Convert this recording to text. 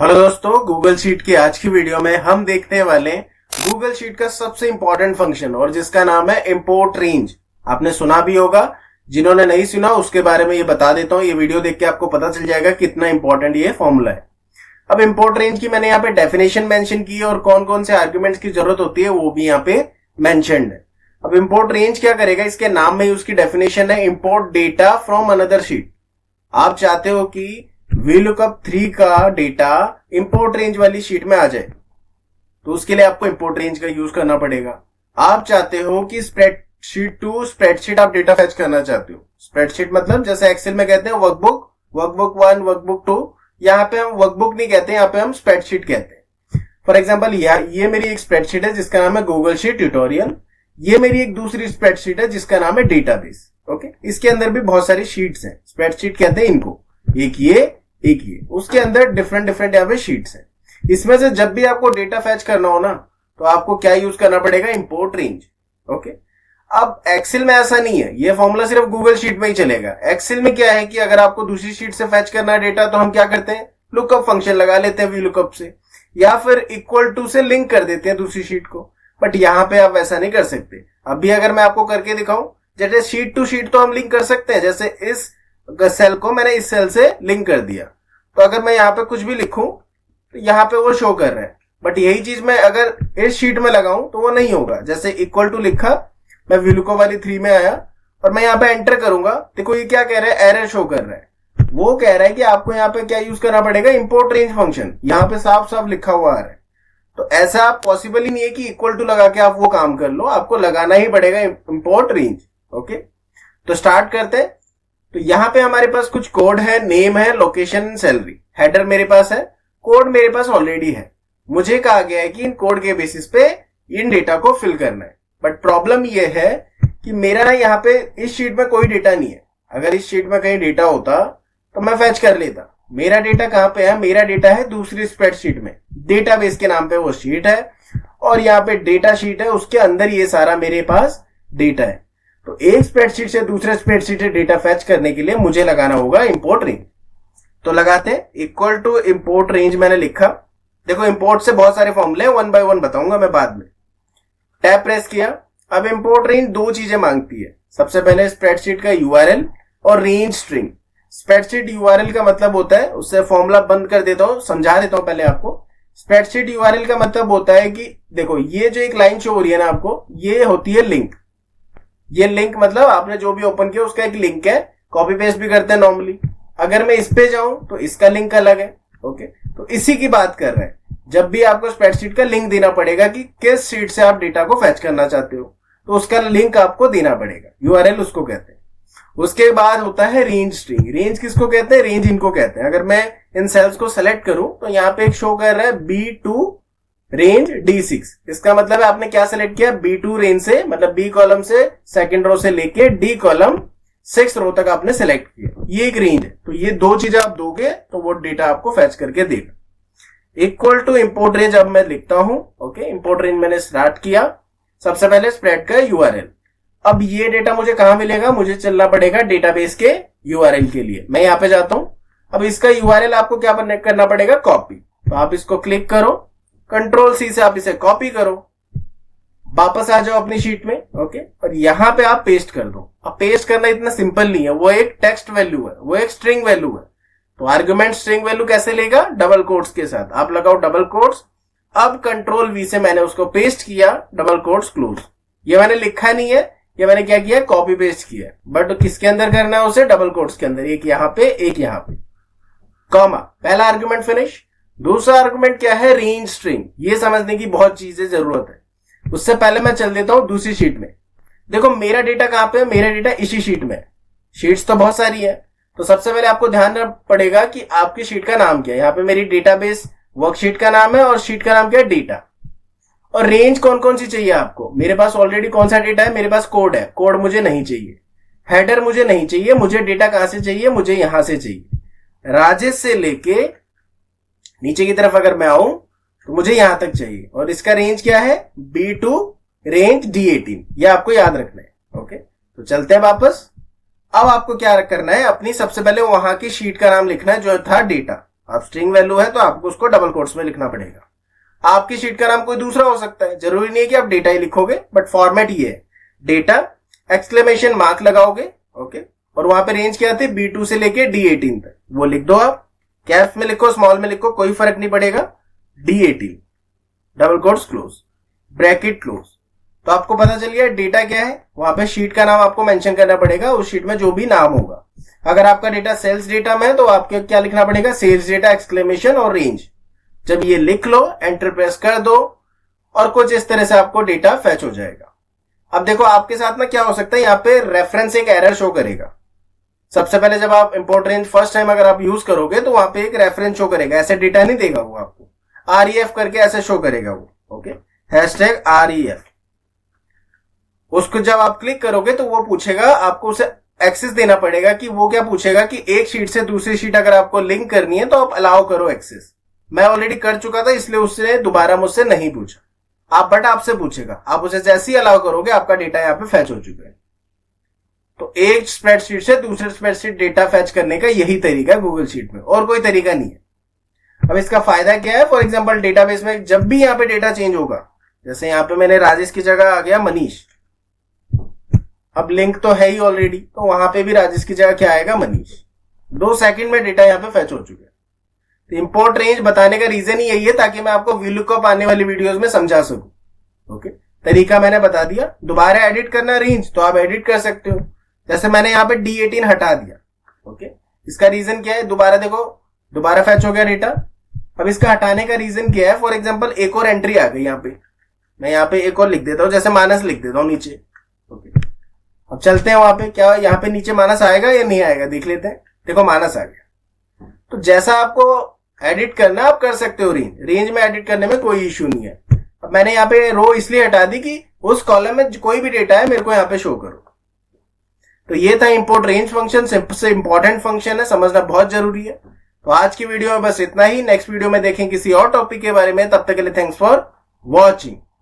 Hello दोस्तों, Google sheet की आज की वीडियो में हम देखने वाले हैं गूगल शीट का सबसे इंपॉर्टेंट फंक्शन और जिसका नाम है इंपोर्ट रेंज। आपने सुना भी होगा, जिन्होंने नहीं सुना उसके बारे में ये बता देता हूँ। ये वीडियो देख के आपको पता चल जाएगा कितना इंपॉर्टेंट ये फॉर्मूला है। अब इंपोर्ट रेंज की मैंने यहाँ पे डेफिनेशन मेंशन की है और कौन कौन से आर्ग्यूमेंट्स की जरूरत होती है वो भी यहाँ पे मेंशन्ड है। अब इंपोर्ट रेंज क्या करेगा, इसके नाम में उसकी डेफिनेशन है import data from another sheet. आप चाहते हो कि VLOOKUP 3 का डेटा इंपोर्ट रेंज वाली शीट में आ जाए, तो उसके लिए आपको इंपोर्ट रेंज का यूज करना पड़ेगा। आप चाहते हो कि स्प्रेडशीट टू स्प्रेडशीट आप डेटा फेच करना चाहते हो। स्प्रेडशीट मतलब जैसे एक्सेल में कहते हैं वर्कबुक, वर्कबुक 1, वर्कबुक 2। यहाँ पे हम वर्कबुक नहीं कहते हैं, यहाँ पे हम स्प्रेडशीट कहते हैं। फॉर एग्जाम्पल ये मेरी एक स्प्रेडशीट है जिसका नाम है गूगल शीट ट्यूटोरियल। ये मेरी एक दूसरी स्प्रेडशीट है जिसका नाम है डेटाबेस। ओके, इसके अंदर भी बहुत सारी शीट्स हैं। स्प्रेडशीट कहते हैं इनको, एक ये, उसके अंदर डिफरेंट यहाँ पे शीट्स हैं। इसमें से जब भी आपको डेटा फैच करना हो ना, तो आपको क्या यूज करना पड़ेगा, इंपोर्ट रेंज। ओके, अब एक्सेल में ऐसा नहीं है, ये फॉर्मूला सिर्फ गूगल शीट में ही चलेगा। एक्सेल में क्या है कि अगर आपको दूसरी शीट से फैच करना है डेटा, तो हम क्या करते हैं, लुकअप फंक्शन लगा लेते हैं VLOOKUP से, या फिर इक्वल टू से लिंक कर देते हैं दूसरी शीट को। बट यहाँ पे आप वैसा नहीं कर सकते। अभी अगर मैं आपको करके दिखाऊं, जैसे शीट टू शीट तो हम लिंक कर सकते हैं। जैसे इस सेल को मैंने इस सेल से लिंक कर दिया, तो अगर मैं यहाँ पे कुछ भी लिखूं तो यहाँ पे वो शो कर रहा है। बट यही चीज मैं अगर इस शीट में लगाऊं तो वो नहीं होगा। जैसे इक्वल टू लिखा, मैं VLOOKUP वाली 3 में आया और मैं यहाँ पे एंटर करूंगा, देखो ये क्या कह रहा है, एरर शो कर रहा है। वो कह रहा है कि आपको यहाँ पे क्या यूज करना पड़ेगा, इंपोर्ट रेंज फंक्शन। यहाँ पे साफ साफ लिखा हुआ आ रहा है। तो ऐसा पॉसिबल ही नहीं है कि इक्वल टू लगा के आप वो काम कर लो, आपको लगाना ही पड़ेगा इंपोर्ट रेंज। ओके, तो स्टार्ट करते हैं। तो यहाँ पे हमारे पास कुछ कोड है, नेम है, लोकेशन, सैलरी। हेडर मेरे पास है, कोड मेरे पास ऑलरेडी है। मुझे कहा गया है कि इन कोड के बेसिस पे इन डेटा को फिल करना है। बट प्रॉब्लम ये है कि मेरा ना यहाँ पे इस शीट में कोई डेटा नहीं है। अगर इस शीट में कहीं डेटा होता तो मैं फैच कर लेता। मेरा डेटा कहाँ पे है, मेरा डेटा है दूसरी स्प्रेडशीट में, डेटाबेस के नाम पे वो शीट है, और यहाँ पे डेटा शीट है, उसके अंदर ये सारा मेरे पास डेटा है। तो एक स्प्रेडशीट से दूसरे स्प्रेडशीट से डेटा फैच करने के लिए मुझे लगाना होगा इंपोर्ट रेंज। तो लगाते हैं, इक्वल टू इंपोर्ट रेंज मैंने लिखा। देखो इंपोर्ट से बहुत सारे फॉर्मूले 1 बाय 1 बताऊंगा मैं बाद में। टैब प्रेस किया। अब इंपोर्ट रेंज दो चीजें मांगती है। सबसे पहले स्प्रेडशीट का URL और रेंज स्ट्रिंग। स्प्रेडशीट URL का मतलब होता है, उससे फॉर्मूला बंद कर देता हूं, समझा देता हूं पहले आपको। स्प्रेडशीट URL का मतलब होता है कि देखो ये जो एक लाइन शो हो रही है ना आपको, ये होती है लिंक। ये लिंक मतलब आपने जो भी ओपन किया उसका एक लिंक है। कॉपी पेस्ट भी करते हैं नॉर्मली। अगर मैं इस पे जाऊं तो इसका लिंक अलग है। ओके, तो इसी की बात कर रहे हैं। जब भी आपको स्प्रेडशीट का लिंक देना पड़ेगा कि किस शीट से आप डेटा को फैच करना चाहते हो, तो उसका लिंक आपको देना पड़ेगा। URL उसको कहते हैं। उसके बाद होता है रेंज स्ट्रिंग। रेंज किसको कहते हैं, रेंज इनको कहते हैं। अगर मैं इन सेल्स को सेलेक्ट करूं तो यहाँ पे एक शो कर रहा है B2 रेंज D6। इसका मतलब है आपने क्या सेलेक्ट किया, B2 रेंज से, मतलब B कॉलम से सेकंड रो से लेके D कॉलम 6 रो तक आपने सेलेक्ट किया। ये एक रेंज है। तो ये दो चीजें आप दोगे तो वो डेटा आपको फैच करके देगा। इक्वल टू इंपोर्ट रेंज अब मैं लिखता हूं। ओके, इंपोर्ट रेंज मैंने स्टार्ट किया। सबसे पहले स्प्रेड का URL। अब ये डेटा मुझे कहां मिलेगा, मुझे चलना पड़ेगा डेटाबेस के URL के लिए। मैं यहां पे जाता हूं। अब इसका URL आपको क्या करना पड़ेगा, कॉपी। तो आप इसको क्लिक करो, Ctrl+C से आप इसे कॉपी करो, वापस आ जाओ अपनी शीट में। ओके, और यहां पे आप पेस्ट कर दो। अब पेस्ट करना इतना सिंपल नहीं है, वो एक टेक्स्ट वैल्यू है, वो एक स्ट्रिंग वैल्यू है। तो आर्गुमेंट स्ट्रिंग वैल्यू कैसे लेगा, डबल कोट्स के साथ। आप लगाओ डबल कोट्स। अब Ctrl+V से मैंने उसको पेस्ट किया, डबल कोट्स क्लोज। ये मैंने लिखा नहीं है, ये मैंने क्या किया, कॉपी पेस्ट किया। बट किसके अंदर करना है उसे, डबल कोट्स के अंदर। एक यहां पे, एक यहां पे, कॉमा। पहला आर्गुमेंट फिनिश। दूसरा आर्गुमेंट क्या है, रेंज स्ट्रिंग। ये समझने की बहुत चीजें जरूरत है। उससे पहले मैं चल देता हूं दूसरी शीट में। देखो मेरा डेटा कहां पे है, मेरा डेटा इसी शीट में है। शीट्स तो बहुत सारी है, तो सबसे पहले आपको ध्यान रखना पड़ेगा कि आपकी शीट का नाम क्या है। यहाँ पे मेरी डेटाबेस वर्कशीट का नाम है और शीट का नाम क्या है, डेटा। और रेंज कौन कौन सी चाहिए आपको। मेरे पास ऑलरेडी कौन सा डेटा है, मेरे पास कोड है, कोड मुझे नहीं चाहिए। हेडर मुझे नहीं चाहिए, मुझे डेटा कहां से चाहिए, मुझे यहां से चाहिए। राजेश से लेके नीचे की तरफ अगर मैं आऊं तो मुझे यहां तक चाहिए। और इसका रेंज क्या है, B2 रेंज D18। ये आपको याद रखना है। ओके, तो चलते हैं वापस। अब आपको क्या करना है, अपनी सबसे पहले वहां की शीट का नाम लिखना है जो था डेटा। अब स्ट्रिंग वैल्यू है तो आपको उसको डबल कोट्स में लिखना पड़ेगा। आपकी शीट का नाम कोई दूसरा हो सकता है, जरूरी नहीं है कि आप डेटा ही लिखोगे, बट फॉर्मेट ये है, डेटा एक्सक्लेमेशन मार्क लगाओगे, ओके, और वहां पे रेंज क्या आती है B2 से लेके D18 तक, वो लिख दो आप, कैप्स में लिखो स्मॉल में लिखो कोई फर्क नहीं पड़ेगा, D18 double quotes close, bracket close. तो आपको पता चल गया डेटा क्या है। वहां पे शीट का नाम आपको मेंशन करना पड़ेगा, उस शीट में जो भी नाम होगा। अगर आपका डेटा सेल्स डेटा में है तो आपको क्या लिखना पड़ेगा, सेल्स डेटा एक्सक्लेमेशन और रेंज। जब ये लिख लो, एंटर प्रेस कर दो और कुछ इस तरह से आपको डेटा फैच हो जाएगा। अब देखो आपके साथ ना क्या हो सकता है, यहाँ पे रेफरेंस एक एरर शो करेगा। सबसे पहले जब आप इंपोर्ट रेंज फर्स्ट टाइम अगर आप यूज करोगे तो वहां पे एक रेफरेंस शो करेगा, ऐसे डेटा नहीं देगा वो आपको, REF करके ऐसे शो करेगा वो, ओके, #REF। उसको जब आप क्लिक करोगे तो वो पूछेगा, आपको उसे एक्सेस देना पड़ेगा कि वो क्या पूछेगा कि एक शीट से दूसरी शीट अगर आपको लिंक करनी है तो आप अलाउ करो एक्सेस। मैं ऑलरेडी कर चुका था इसलिए उसने दोबारा मुझसे नहीं पूछा, बट आपसे पूछेगा। आप उसे जैसे ही अलाउ करोगे आपका डेटा यहाँ पे फैच हो चुका है। तो एक स्प्रेडशीट से दूसरे स्प्रेडशीट डेटा फैच करने का यही तरीका है गूगल शीट में, और कोई तरीका नहीं है। अब इसका फायदा क्या है, फॉर एग्जांपल डेटाबेस में जब भी यहाँ पे डेटा चेंज होगा, जैसे यहाँ पे मैंने राजेश की जगह आ गया मनीष, अब लिंक तो है ही ऑलरेडी, तो वहां पे भी राजेश की जगह क्या आएगा, मनीष। 2 सेकंड में डेटा यहाँ पे फैच हो चुका है। तो इंपोर्ट रेंज बताने का रीजन ही यही है ताकि मैं आपको VLOOKUP आने वाली वीडियोस में समझा सकूं, ओके। तरीका मैंने बता दिया। दोबारा एडिट करना रेंज तो आप एडिट कर सकते हो, जैसे मैंने यहाँ पे D18 हटा दिया, ओके। इसका रीजन क्या है, दोबारा देखो, दोबारा फैच हो गया डेटा। अब इसका हटाने का रीजन क्या है, फॉर एग्जांपल एक और एंट्री आ गई यहाँ पे, मैं यहाँ पे एक और लिख देता हूँ, जैसे माइनस लिख देता हूँ नीचे, ओके। अब चलते हैं वहां पे, क्या यहाँ पे नीचे माइनस आएगा या नहीं आएगा देख लेते हैं। देखो माइनस आ गया। तो जैसा आपको एडिट करना आप कर सकते हो, रेंज में एडिट करने में कोई इश्यू नहीं है। अब मैंने यहाँ पे रो इसलिए हटा दी कि उस कॉलम में कोई भी डेटा है मेरे को यहाँ पे शो करो। तो ये था इंपोर्ट रेंज फंक्शन, सबसे इंपॉर्टेंट फंक्शन है, समझना बहुत जरूरी है। तो आज की वीडियो में बस इतना ही। नेक्स्ट वीडियो में देखें किसी और टॉपिक के बारे में, तब तक के लिए थैंक्स फॉर वॉचिंग।